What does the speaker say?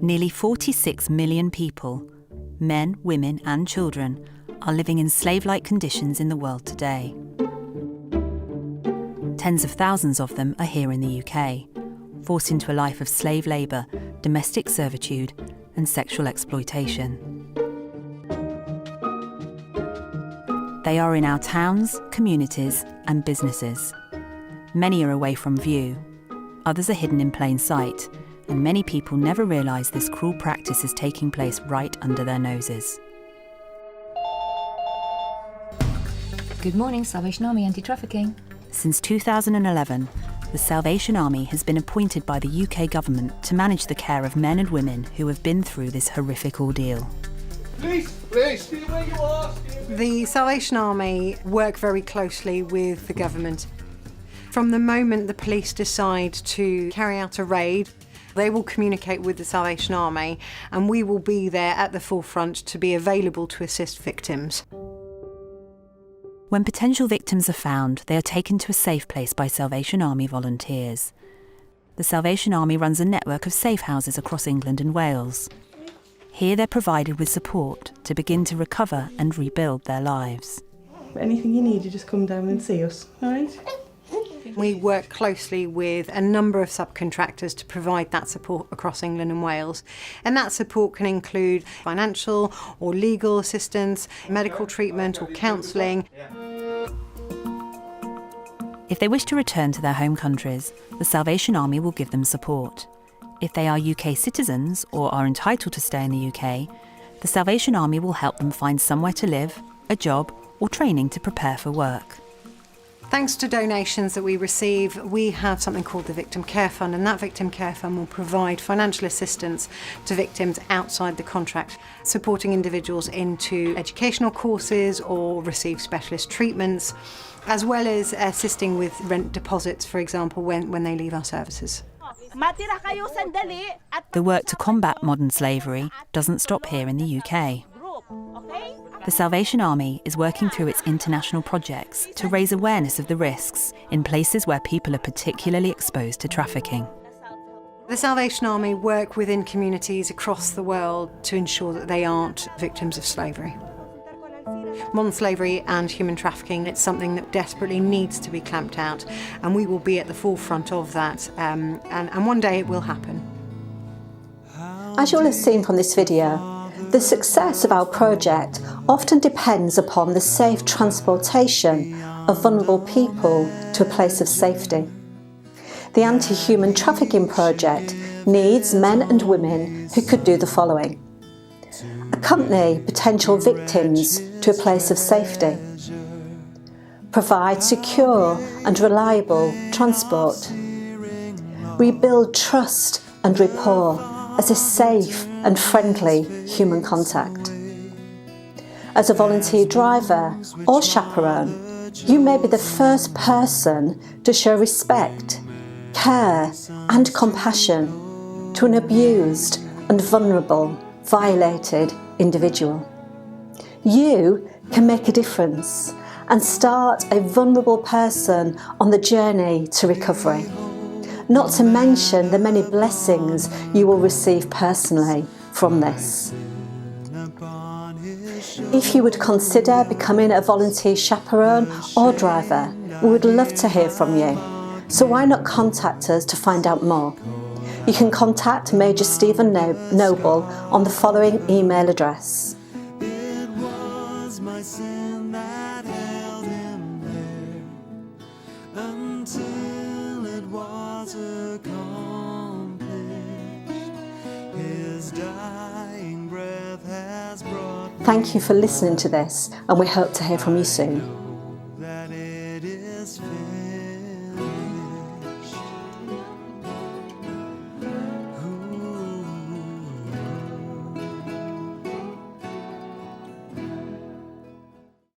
Nearly 46 million people, men, women and children, are living in slave-like conditions in the world today. Tens of thousands of them are here in the UK, forced into a life of slave labour, domestic servitude and sexual exploitation. They are in our towns, communities and businesses. Many are away from view, others are hidden in plain sight, and many people never realise this cruel practice is taking place right under their noses. Good morning, Salvation Army Anti-Trafficking. Since 2011, the Salvation Army has been appointed by the UK government to manage the care of men and women who have been through this horrific ordeal. Please, stay where you are. The Salvation Army work very closely with the government. From the moment the police decide to carry out a raid, they will communicate with the Salvation Army and we will be there at the forefront to be available to assist victims. When potential victims are found, they are taken to a safe place by Salvation Army volunteers. The Salvation Army runs a network of safe houses across England and Wales. Here they're provided with support to begin to recover and rebuild their lives. Anything you need, you just come down and see us, all right? We work closely with a number of subcontractors to provide that support across England and Wales. And that support can include financial or legal assistance, medical treatment or counselling. If they wish to return to their home countries, the Salvation Army will give them support. If they are UK citizens or are entitled to stay in the UK, the Salvation Army will help them find somewhere to live, a job or training to prepare for work. Thanks to donations that we receive, we have something called the Victim Care Fund, and that Victim Care Fund will provide financial assistance to victims outside the contract, supporting individuals into educational courses or receive specialist treatments, as well as assisting with rent deposits, for example, when they leave our services. The work to combat modern slavery doesn't stop here in the UK. The Salvation Army is working through its international projects to raise awareness of the risks in places where people are particularly exposed to trafficking. The Salvation Army work within communities across the world to ensure that they aren't victims of slavery. Modern slavery and human trafficking, it's something that desperately needs to be clamped out, and we will be at the forefront of that, and one day it will happen. As you'll have seen from this video, the success of our project often depends upon the safe transportation of vulnerable people to a place of safety. The Anti-Human Trafficking Project needs men and women who could do the following: accompany potential victims to a place of safety, provide secure and reliable transport, rebuild trust and rapport as a safe and friendly human contact. As a volunteer driver or chaperone, you may be the first person to show respect, care and compassion to an abused and vulnerable, violated individual. You can make a difference and start a vulnerable person on the journey to recovery, not to mention the many blessings you will receive personally from this. If you would consider becoming a volunteer chaperone or driver, we would love to hear from you. So why not contact us to find out more? You can contact Major Stephen Noble on the following email address. It was my sin that held him there until it was accomplished. His dying breath has brought. Thank you for listening to this, and we hope to hear from you soon.